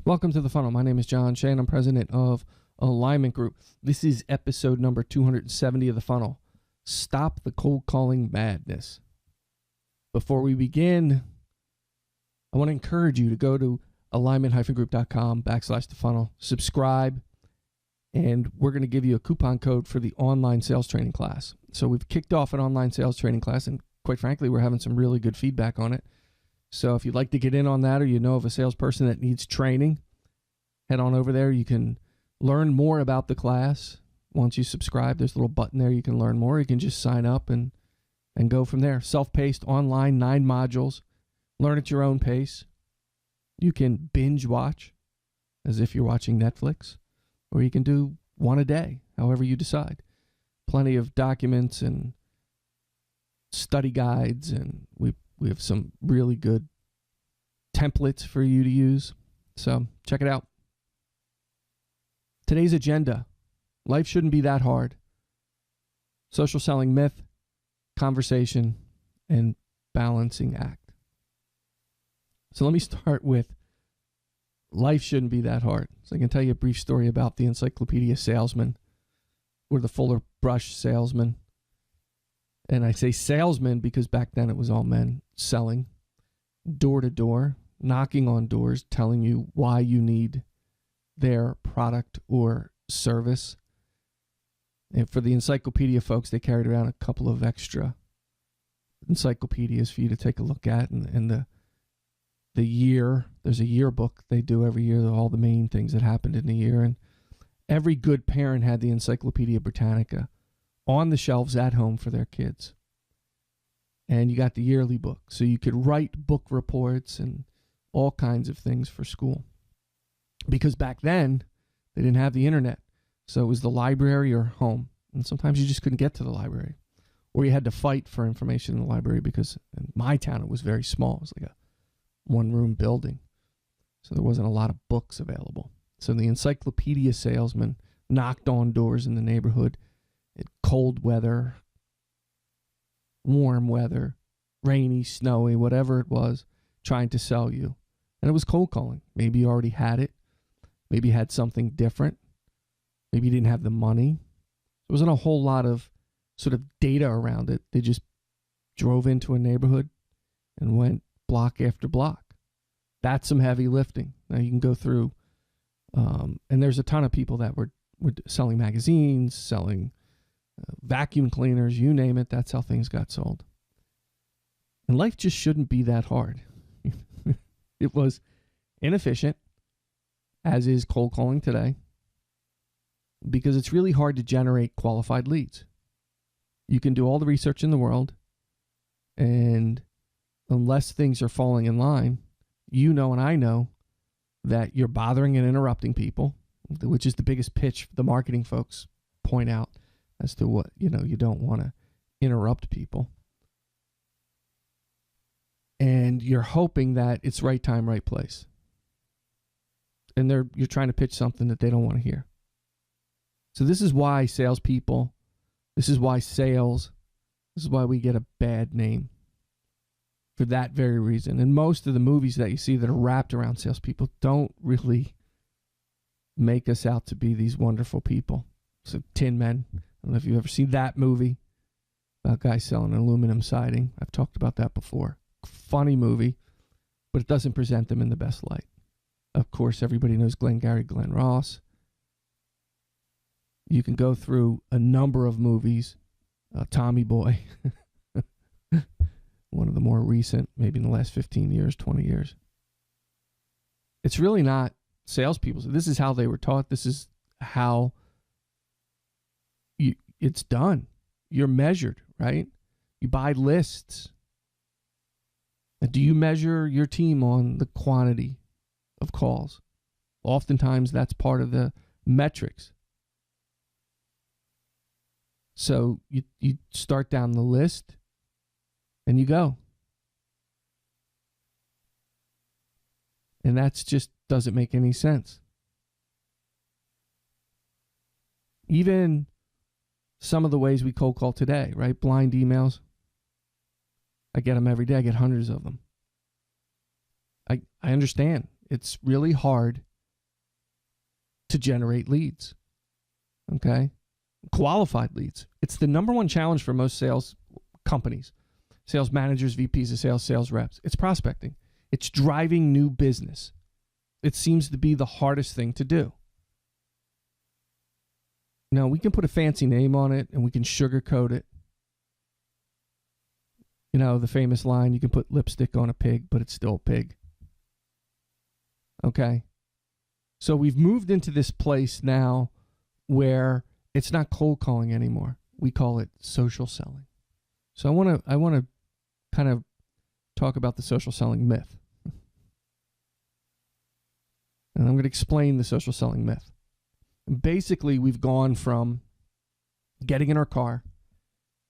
Welcome to The Funnel. My name is John Shane. I'm president of Alignment Group. This is episode number 270 of The Funnel. Stop the cold calling madness. Before we begin, I want to encourage you to go to alignment-group.com/The Funnel, subscribe, and we're going to give you a coupon code for the online sales training class. So we've kicked off an online sales training class, and quite frankly, we're having some really good feedback on it. So if you'd like to get in on that, or you know of a salesperson that needs training, head on over there. You can learn more about the class. Once you subscribe, there's a little button there. You can learn more. You can just sign up and go from there. Self-paced, online, 9 modules. Learn at your own pace. You can binge watch as if you're watching Netflix, or you can do one a day, however you decide. Plenty of documents and study guides, and we have some really good templates for you to use. So check it out. Today's agenda: life shouldn't be that hard. Social selling myth, conversation, and balancing act. So let me start with life shouldn't be that hard. So I can tell you a brief story about the Encyclopedia Salesman, or the Fuller Brush salesman. And I say salesman because back then it was all men selling door to door, knocking on doors, telling you why you need their product or service. And for the encyclopedia folks, they carried around a couple of extra encyclopedias for you to take a look at. And the year, there's a yearbook they do every year, all the main things that happened in the year. And every good parent had the Encyclopedia Britannica on the shelves at home for their kids. And you got the yearly book, so you could write book reports and all kinds of things for school. Because back then, they didn't have the internet. So it was the library or home. And sometimes you just couldn't get to the library. Or you had to fight for information in the library, because in my town, it was very small. It was like a one-room building. So there wasn't a lot of books available. So the encyclopedia salesman knocked on doors in the neighborhood. Cold weather, warm weather, rainy, snowy, whatever it was, trying to sell you. And it was cold calling. Maybe you already had it. Maybe you had something different. Maybe you didn't have the money. There wasn't a whole lot of sort of data around it. They just drove into a neighborhood and went block after block. That's some heavy lifting. Now you can go through, and there's a ton of people that were selling magazines, selling vacuum cleaners, you name it. That's how things got sold. And life just shouldn't be that hard. It was inefficient, as is cold calling today, because it's really hard to generate qualified leads. You can do all the research in the world, and unless things are falling in line, you know and I know that you're bothering and interrupting people, which is the biggest pitch the marketing folks point out as to what, you don't want to interrupt people. And you're hoping that it's right time, right place. And you're trying to pitch something that they don't want to hear. So this is why salespeople, this is why sales, this is why we get a bad name. For that very reason. And most of the movies that you see that are wrapped around salespeople don't really make us out to be these wonderful people. So Tin Men, I don't know if you've ever seen that movie about guys selling an aluminum siding. I've talked about that before. Funny movie, but it doesn't present them in the best light. Of course, everybody knows Glengarry Glen Ross. You can go through a number of movies. Tommy Boy, one of the more recent, maybe in the last 15 years, 20 years. It's really not salespeople. So this is how they were taught. This is how it's done. You're measured, right? You buy lists. Do you measure your team on the quantity of calls? Oftentimes, that's part of the metrics. So you start down the list and you go. And that's just doesn't make any sense. Even some of the ways we cold call today, right? Blind emails. I get them every day. I get hundreds of them. I understand. It's really hard to generate leads. Okay? Qualified leads. It's the number one challenge for most sales companies, sales managers, VPs of sales, sales reps. It's prospecting. It's driving new business. It seems to be the hardest thing to do. Now, we can put a fancy name on it and we can sugarcoat it. You know, the famous line, you can put lipstick on a pig, but it's still a pig. Okay? So we've moved into this place now where it's not cold calling anymore. We call it social selling. So I want to kind of talk about the social selling myth. And I'm going to explain the social selling myth. Basically, we've gone from getting in our car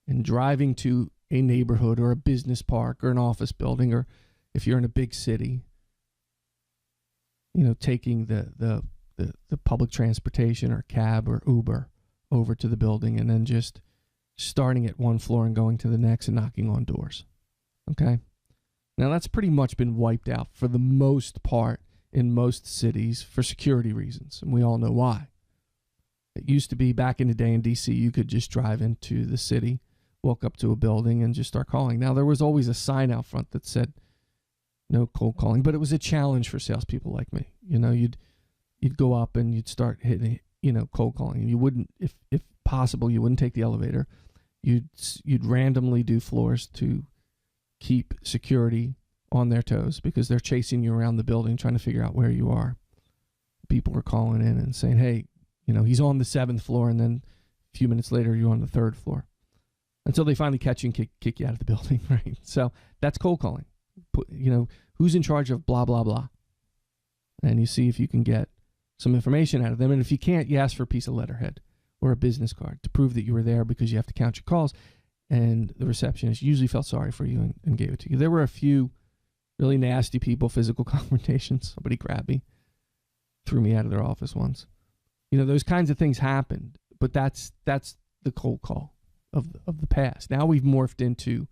and driving to a neighborhood or a business park or an office building, or if you're in a big city, you know, taking the public transportation or cab or Uber over to the building and then just starting at one floor and going to the next and knocking on doors. Okay? Now, that's pretty much been wiped out for the most part in most cities for security reasons, and we all know why. It used to be back in the day in D.C., you could just drive into the city, walk up to a building, and just start calling. Now, there was always a sign out front that said no cold calling, but it was a challenge for salespeople like me. You know, you'd go up and you'd start hitting, you know, cold calling. And you wouldn't, if possible, you wouldn't take the elevator. You'd randomly do floors to keep security on their toes because they're chasing you around the building trying to figure out where you are. People were calling in and saying, hey, you know, he's on the 7th floor, and then a few minutes later, you're on the 3rd floor. Until they finally catch you and kick you out of the building, right? So that's cold calling. You know, who's in charge of blah, blah, blah. And you see if you can get some information out of them. And if you can't, you ask for a piece of letterhead or a business card to prove that you were there because you have to count your calls. And the receptionist usually felt sorry for you and gave it to you. There were a few really nasty people, physical confrontations. Somebody grabbed me, threw me out of their office once. You know, those kinds of things happened, but that's the cold call of the past. Now we've morphed into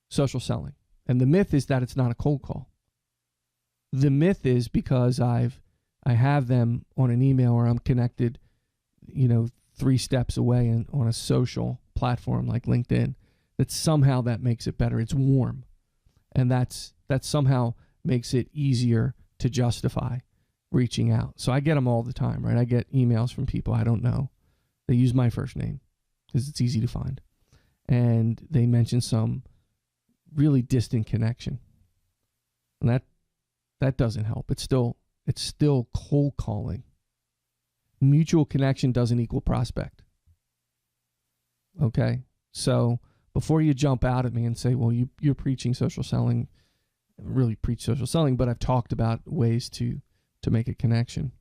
social selling. And the myth is that it's not a cold call. The myth is because I have them on an email or I'm connected, you know, 3 steps away and on a social platform like LinkedIn, that somehow that makes it better. It's warm. And that somehow makes it easier to justify reaching out. So I get them all the time, right? I get emails from people I don't know. They use my first name because it's easy to find. And they mention some really distant connection. And that doesn't help. It's still cold calling. Mutual connection doesn't equal prospect. Okay? So before you jump out at me and say, well, you're preaching social selling, I don't really preach social selling, but I've talked about ways to make a connection.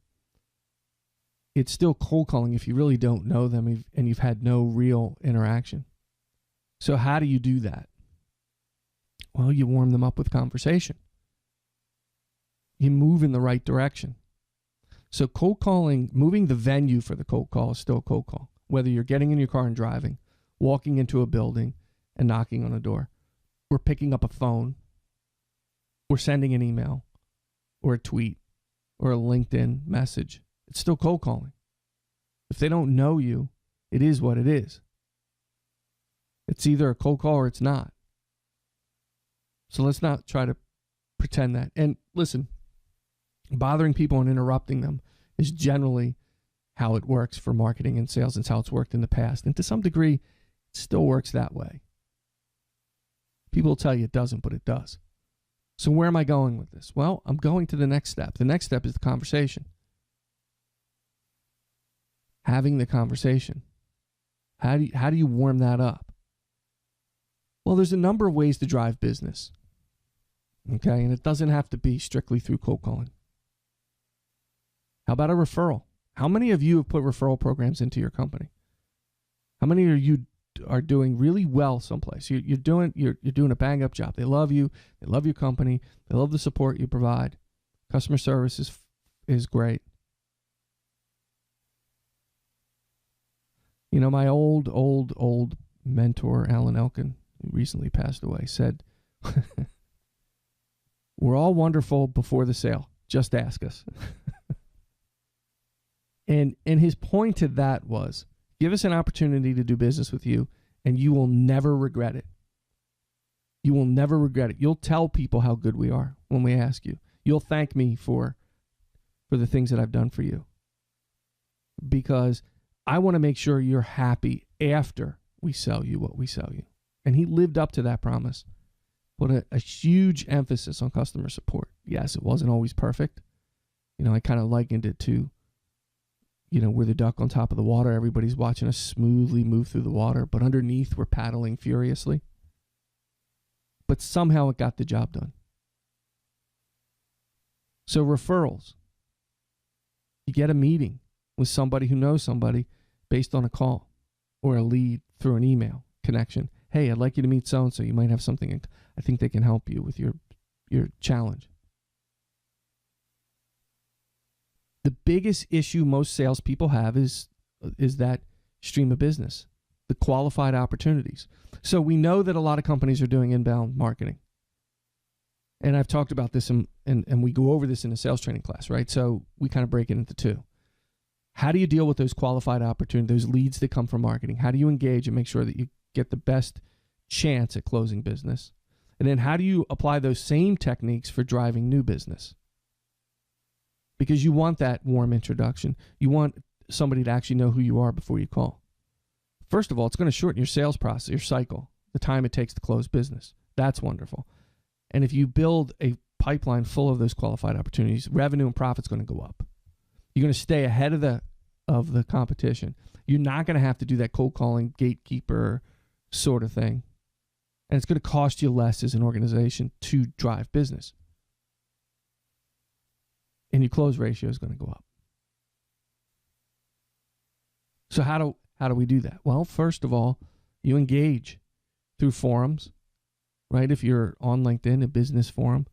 It's still cold calling if you really don't know them and you've had no real interaction. So how do you do that? Well, you warm them up with conversation. You move in the right direction. So cold calling, moving the venue for the cold call is still a cold call. Whether you're getting in your car and driving, walking into a building and knocking on a door, or picking up a phone, or sending an email, or a tweet, or a LinkedIn message, it's still cold calling. If they don't know you, it is what it is. It's either a cold call or it's not. So let's not try to pretend that. And listen, bothering people and interrupting them is generally how it works for marketing and sales. It's how it's worked in the past. And to some degree, it still works that way. People will tell you it doesn't, but it does. So where am I going with this? Well, I'm going to the next step. The next step is the conversation. Having the conversation. How do you warm that up? Well, there's a number of ways to drive business. Okay, and it doesn't have to be strictly through cold calling. How about a referral? How many of you have put referral programs into your company? How many of you are doing really well someplace? You're doing a bang up job. They love you. They love your company. They love the support you provide. Customer service is great. You know, my old mentor, Alan Elkin, who recently passed away, said, "We're all wonderful before the sale. Just ask us." And his point to that was, give us an opportunity to do business with you, and you will never regret it. You will never regret it. You'll tell people how good we are when we ask you. You'll thank me for the things that I've done for you. Because I want to make sure you're happy after we sell you what we sell you. And he lived up to that promise. Put a huge emphasis on customer support. Yes, it wasn't always perfect. I kind of likened it to, we're the duck on top of the water. Everybody's watching us smoothly move through the water, but underneath we're paddling furiously. But somehow it got the job done. So referrals. You get a meeting with somebody who knows somebody based on a call or a lead through an email connection. Hey, I'd like you to meet so-and-so. You might have something. I think they can help you with your challenge. The biggest issue most salespeople have is that stream of business, the qualified opportunities. So we know that a lot of companies are doing inbound marketing. And I've talked about this and we go over this in a sales training class, right? So we kind of break it into two. How do you deal with those qualified opportunities, those leads that come from marketing? How do you engage and make sure that you get the best chance at closing business? And then how do you apply those same techniques for driving new business? Because you want that warm introduction. You want somebody to actually know who you are before you call. First of all, it's going to shorten your sales process, your cycle, the time it takes to close business. That's wonderful. And if you build a pipeline full of those qualified opportunities, revenue and profit's going to go up. You're going to stay ahead of the competition. You're not going to have to do that cold calling gatekeeper sort of thing. And it's going to cost you less as an organization to drive business. And your close ratio is going to go up. So how do we do that? Well, first of all, you engage through forums, right? If you're on LinkedIn, a business forum,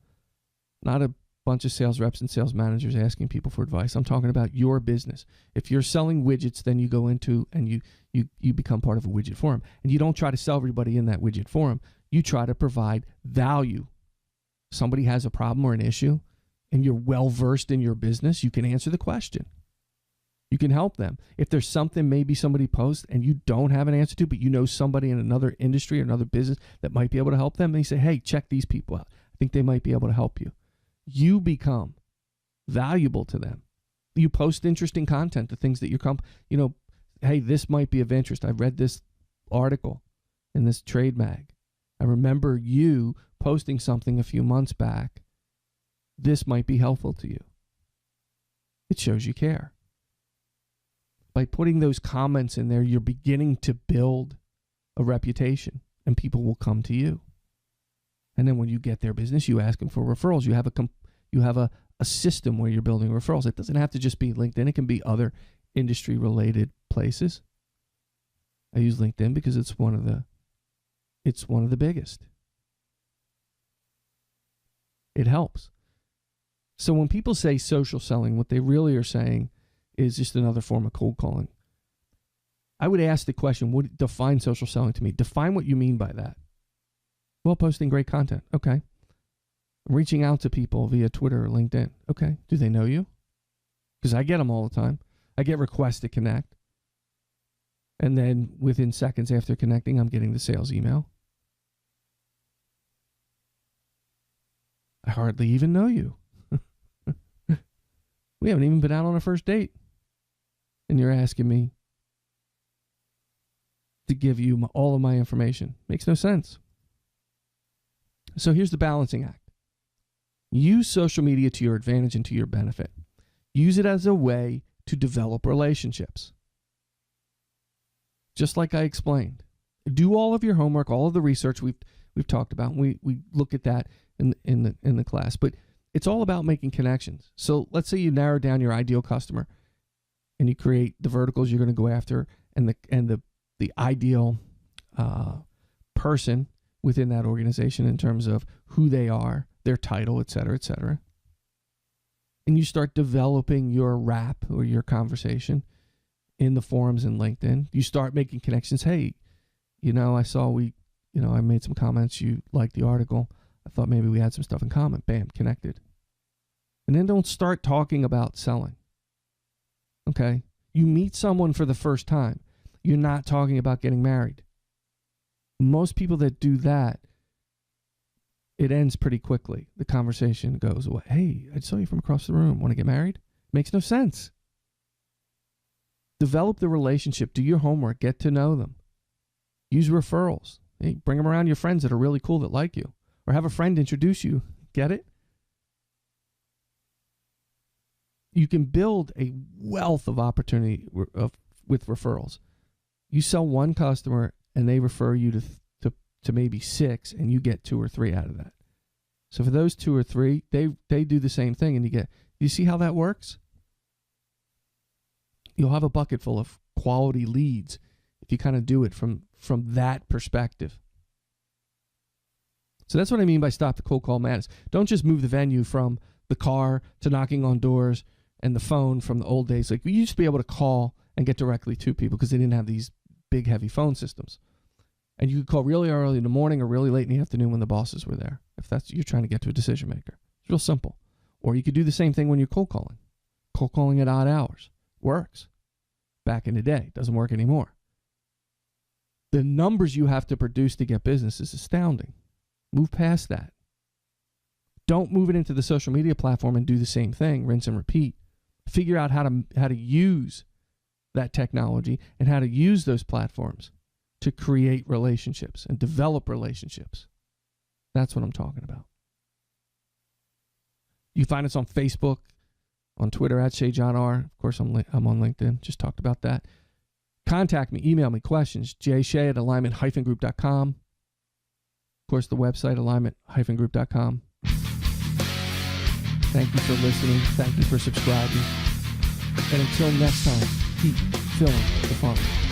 not a bunch of sales reps and sales managers asking people for advice. I'm talking about your business. If you're selling widgets, then you go into and you become part of a widget forum. And you don't try to sell everybody in that widget forum. You try to provide value. Somebody has a problem or an issue, and you're well-versed in your business, you can answer the question. You can help them. If there's something maybe somebody posts and you don't have an answer to, but you know somebody in another industry or another business that might be able to help them, and you say, hey, check these people out. I think they might be able to help you. You become valuable to them. You post interesting content, the things that hey, this might be of interest. I read this article in this trade mag. I remember you posting something a few months back. This might be helpful to you. It shows you care. By putting those comments in there, you're beginning to build a reputation, and people will come to you. And then when you get their business, you ask them for referrals. You have a system where you're building referrals. It doesn't have to just be LinkedIn. It can be other industry-related places. I use LinkedIn because it's one of the biggest. It helps. So when people say social selling, what they really are saying is just another form of cold calling. I would ask the question, define social selling to me. Define what you mean by that. Well, posting great content. Okay. Reaching out to people via Twitter or LinkedIn. Okay. Do they know you? Because I get them all the time. I get requests to connect. And then within seconds after connecting, I'm getting the sales email. I hardly even know you. We haven't even been out on a first date. And you're asking me to give you all of my information. Makes no sense. So here's the balancing act. Use social media to your advantage and to your benefit. Use it as a way to develop relationships. Just like I explained. Do all of your homework, all of the research we've talked about. We look at that in the class. But it's all about making connections. So let's say you narrow down your ideal customer and you create the verticals you're going to go after and the ideal person within that organization in terms of who they are, their title, et cetera, et cetera. And you start developing your rap or your conversation in the forums in LinkedIn. You start making connections. Hey, I saw I made some comments. You liked the article. I thought maybe we had some stuff in common. Bam, connected. And then don't start talking about selling. Okay? You meet someone for the first time. You're not talking about getting married. Most people that do that, it ends pretty quickly. The conversation goes away. Hey, I saw you from across the room. Want to get married? Makes no sense. Develop the relationship. Do your homework. Get to know them. Use referrals. Hey, bring them around your friends that are really cool that like you. Or have a friend introduce you. Get it? You can build a wealth of opportunity with referrals. You sell one customer and they refer you to maybe 6, and you get 2 or 3 out of that. So for those 2 or 3, they do the same thing, and you see how that works? You'll have a bucket full of quality leads if you kind of do it from that perspective. So that's what I mean by stop the cold call madness. Don't just move the venue from the car to knocking on doors and the phone from the old days. Like, we used to be able to call and get directly to people because they didn't have these big, heavy phone systems. And you could call really early in the morning or really late in the afternoon when the bosses were there, if that's you're trying to get to a decision maker. It's real simple. Or you could do the same thing when you're cold calling. Cold calling at odd hours works. Back in the day, doesn't work anymore. The numbers you have to produce to get business is astounding. Move past that. Don't move it into the social media platform and do the same thing, rinse and repeat. Figure out how to use that technology and how to use those platforms to create relationships and develop relationships. That's what I'm talking about. You find us on Facebook, on Twitter at ShayJohnR. Of course, I'm on LinkedIn. Just talked about that. Contact me, email me questions, jshay@alignment-group.com. Of course, the website, alignment-group.com. Thank you for listening. Thank you for subscribing. And until next time, keep filling the funnel.